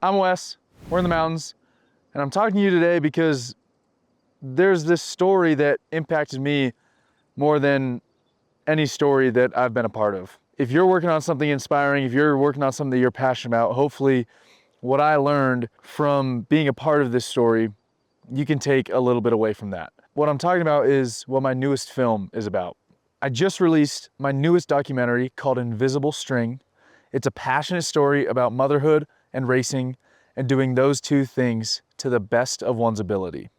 I'm Wes, we're in the mountains, and I'm talking to you today because there's this story that impacted me more than any story that I've been a part of. If you're working on something inspiring, if you're working on something that you're passionate about, hopefully what I learned from being a part of this story, you can take a little bit away from that. What I'm talking about is what my newest film is about. I just released my newest documentary called Invisible String. It's a passionate story about motherhood and racing and doing those two things to the best of one's ability.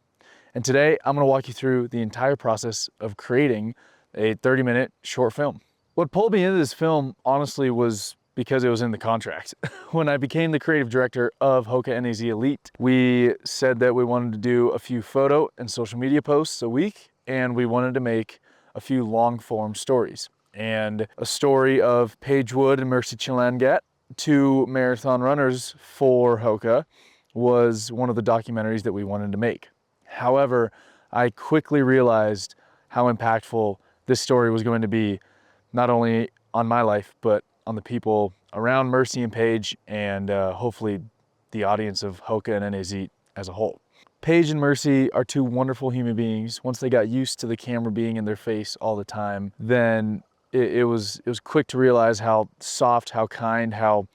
And today I'm going to walk you through the entire process of creating a 30-minute short film. What pulled me into this film, honestly, was because it was in the contract. When I became the creative director of HOKA NAZ Elite, we said that we wanted to do a few photo and social media posts a week, and we wanted to make a few long-form stories. And a story of Paige and Mercy, two marathon runners for HOKA, was one of the documentaries that we wanted to make. However, I quickly realized how impactful this story was going to be, not only on my life, but on the people around Mercy and Paige, and hopefully the audience of HOKA and NAZ as a whole. Paige and Mercy are two wonderful human beings. Once they got used to the camera being in their face all the time, then it was quick to realize how soft, how kind, how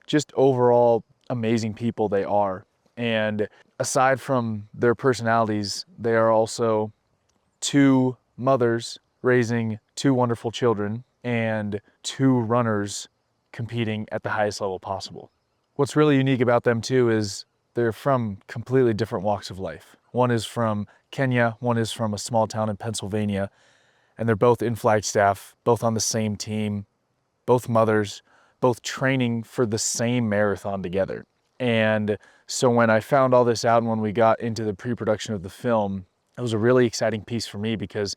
just overall amazing people they are. And aside from their personalities, they are also two mothers raising two wonderful children and two runners competing at the highest level possible. What's really unique about them too is they're from completely different walks of life. One is from Kenya, one is from a small town in Pennsylvania, and they're both in Flagstaff, both on the same team, both mothers, both training for the same marathon together. And so when I found all this out and when we got into the pre-production of the film, it was a really exciting piece for me because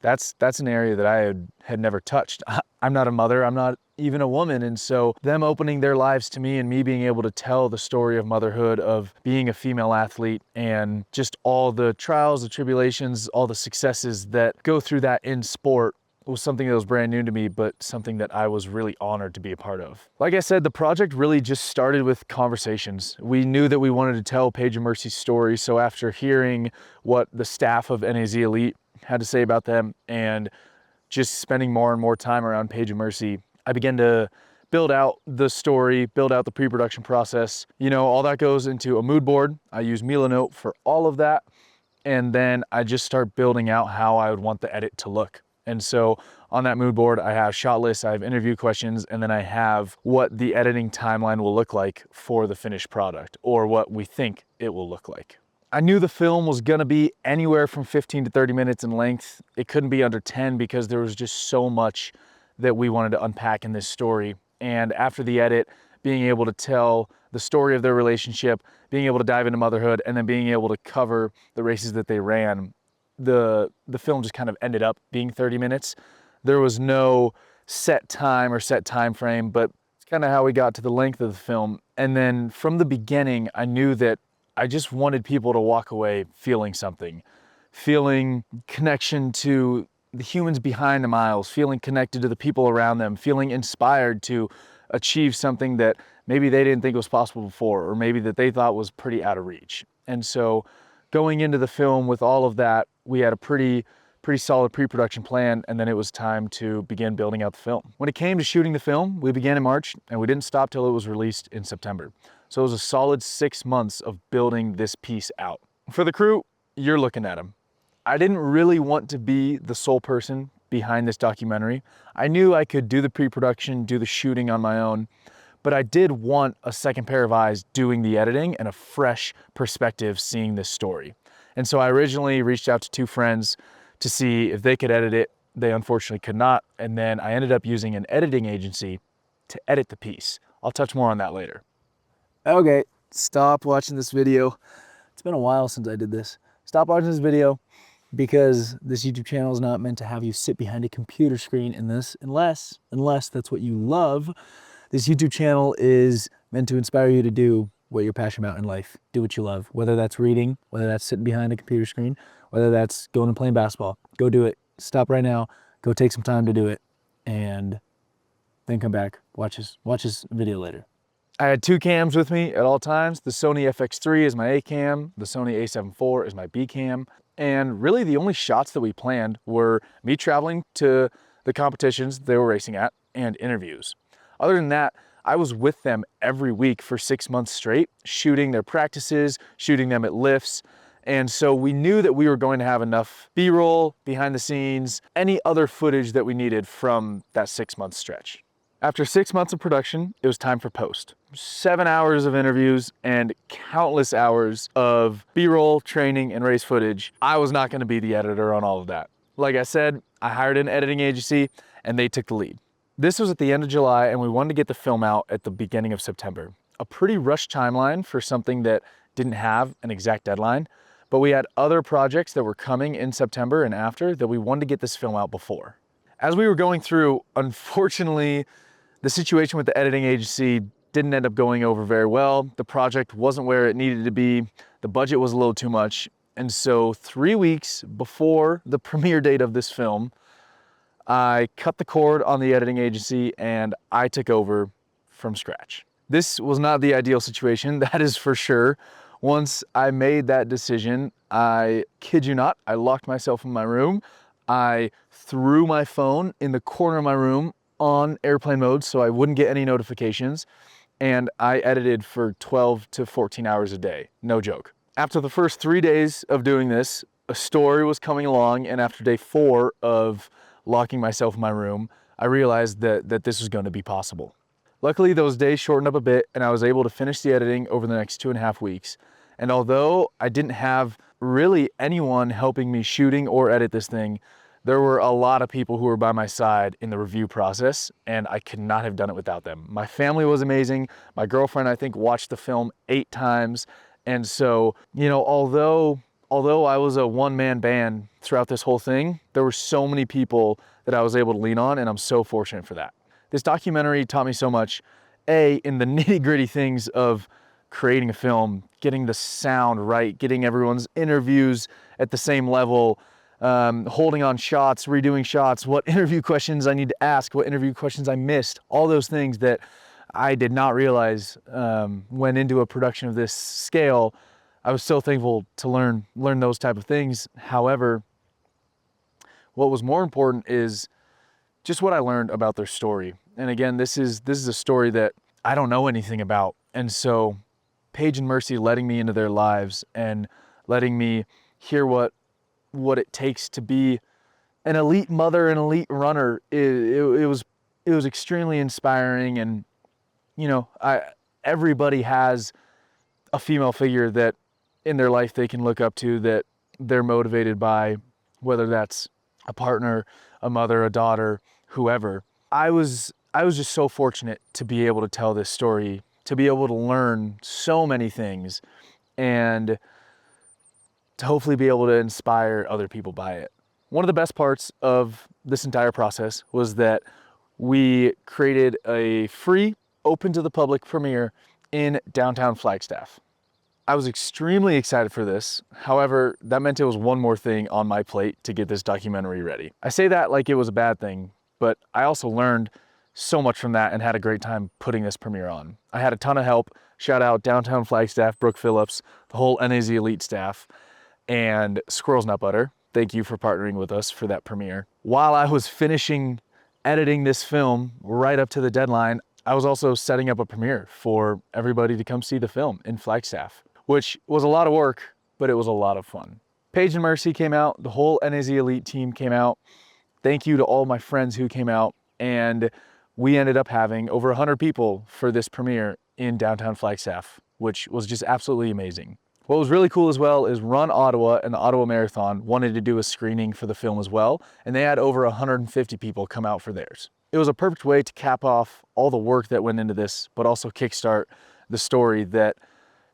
that's an area that I had never touched. I'm not a mother, I'm not even a woman, and so them opening their lives to me and me being able to tell the story of motherhood, of being a female athlete, and just all the trials, the tribulations, all the successes that go through that in sport was something that was brand new to me, but something that I was really honored to be a part of. Like I said, the project really just started with conversations. We knew that we wanted to tell Paige and Mercy's story, so after hearing what the staff of NAZ Elite had to say about them and just spending more and more time around Paige and Mercy, I began to build out the story, build out the pre-production process. You know, all that goes into a mood board. I use Milanote for all of that. And then I just start building out how I would want the edit to look. And so on that mood board, I have shot lists, I have interview questions, and then I have what the editing timeline will look like for the finished product, or what we think it will look like. I knew the film was gonna be anywhere from 15 to 30 minutes in length. It couldn't be under 10 because there was just so much that we wanted to unpack in this story. And after the edit, being able to tell the story of their relationship, being able to dive into motherhood, and then being able to cover the races that they ran, the film just kind of ended up being 30 minutes. There was no set time or set time frame, but it's kind of how we got to the length of the film. And then from the beginning, I knew that I just wanted people to walk away feeling something, feeling connection to the humans behind the miles, feeling connected to the people around them, feeling inspired to achieve something that maybe they didn't think was possible before, or maybe that they thought was pretty out of reach. And so going into the film with all of that, we had a pretty solid pre-production plan, and then it was time to begin building out the film. When it came to shooting the film, we began in March, and we didn't stop till it was released in September. So it was a solid 6 months of building this piece out. For the crew, you're looking at them. I didn't really want to be the sole person behind this documentary. I knew I could do the pre-production, do the shooting on my own, but I did want a second pair of eyes doing the editing and a fresh perspective seeing this story. And so I originally reached out to two friends to see if they could edit it. They unfortunately could not. And then I ended up using an editing agency to edit the piece. I'll touch more on that later. Okay, stop watching this video. It's been a while since I did this. Stop watching this video because this YouTube channel is not meant to have you sit behind a computer screen in this, unless that's what you love. This YouTube channel is meant to inspire you to do what you're passionate about in life. Do what you love, whether that's reading, whether that's sitting behind a computer screen, whether that's going and playing basketball. Go do it. Stop right now. Go take some time to do it, and then come back. Watch this video later. I had two cams with me at all times. The Sony FX3 is my A cam, the Sony A7 IV is my B cam, and really the only shots that we planned were me traveling to the competitions they were racing at and interviews. Other than that, I was with them every week for 6 months straight, shooting their practices, shooting them at lifts, and so we knew that we were going to have enough B-roll, behind the scenes, any other footage that we needed from that 6-month stretch. After 6 months of production, it was time for post. 7 hours of interviews and countless hours of B-roll, training, and race footage. I was not going to be the editor on all of that. Like I said, I hired an editing agency and they took the lead. This was at the end of July and we wanted to get the film out at the beginning of September. A pretty rushed timeline for something that didn't have an exact deadline, but we had other projects that were coming in September and after that we wanted to get this film out before. As we were going through, unfortunately, the situation with the editing agency didn't end up going over very well. The project wasn't where it needed to be. The budget was a little too much. And so 3 weeks before the premiere date of this film, I cut the cord on the editing agency and I took over from scratch. This was not the ideal situation, that is for sure. Once I made that decision, I kid you not, I locked myself in my room. I threw my phone in the corner of my room on airplane mode so I wouldn't get any notifications, and I edited for 12 to 14 hours a day, no joke. After the first 3 days of doing this, a story was coming along, and after day 4 of locking myself in my room, I realized that this was going to be possible. Luckily, those days shortened up a bit, and I was able to finish the editing over the next 2.5 weeks. And although I didn't have really anyone helping me shooting or edit this thing, there were a lot of people who were by my side in the review process, and I could not have done it without them. My family was amazing. My girlfriend, I think, watched the film 8 times. And so, although I was a one-man band throughout this whole thing, there were so many people that I was able to lean on, and I'm so fortunate for that. This documentary taught me so much, in the nitty-gritty things of creating a film, getting the sound right, getting everyone's interviews at the same level, holding on shots, redoing shots, what interview questions I need to ask, what interview questions I missed, all those things that I did not realize went into a production of this scale. I was so thankful to learn those type of things. However, what was more important is just what I learned about their story. And again, this is a story that I don't know anything about. And so Paige and Mercy letting me into their lives and letting me hear what it takes to be an elite mother and elite runner, it was extremely inspiring. And everybody has a female figure that in their life they can look up to, that they're motivated by, whether that's a partner, a mother, a daughter, whoever. I was just so fortunate to be able to tell this story, to be able to learn so many things, and to hopefully be able to inspire other people by it. One of the best parts of this entire process was that we created a free, open to the public premiere in Downtown Flagstaff. I was extremely excited for this. However, that meant it was one more thing on my plate to get this documentary ready. I say that like it was a bad thing, but I also learned so much from that and had a great time putting this premiere on. I had a ton of help. Shout out Downtown Flagstaff, Brooke Phillips, the whole NAZ Elite staff, and Squirrels Nut Butter. Thank you for partnering with us for that premiere. While I was finishing editing this film right up to the deadline, I was also setting up a premiere for everybody to come see the film in Flagstaff, which was a lot of work, but it was a lot of fun. Paige and Mercy came out, the whole NAZ Elite team came out. Thank you to all my friends who came out, and we ended up having over 100 people for this premiere in Downtown Flagstaff, which was just absolutely amazing. What was really cool as well is Run Ottawa and the Ottawa Marathon wanted to do a screening for the film as well, and they had over 150 people come out for theirs. It was a perfect way to cap off all the work that went into this, but also kickstart the story that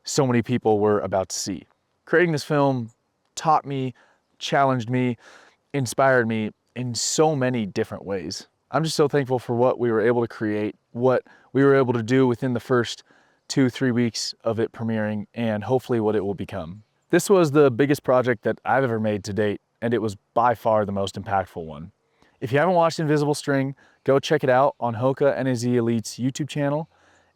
so many people were about to see. Creating this film taught me, challenged me, inspired me in so many different ways. I'm just so thankful for what we were able to create, what we were able to do within the first 2-3 weeks of it premiering, and hopefully what it will become. This was the biggest project that I've ever made to date, and it was by far the most impactful one. If you haven't watched Invisible String, go check it out on HOKA NAZ Elite's YouTube channel.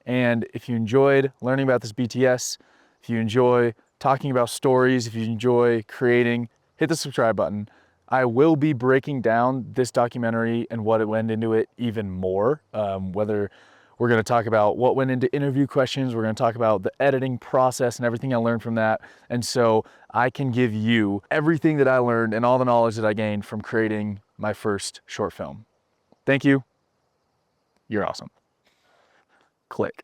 And if you enjoyed learning about this BTS, if you enjoy talking about stories, if you enjoy creating, hit the subscribe button. I will be breaking down this documentary and what it went into it even more, whether we're gonna talk about what went into interview questions, we're gonna talk about the editing process and everything I learned from that. And so I can give you everything that I learned and all the knowledge that I gained from creating my first short film. Thank you. You're awesome. Click.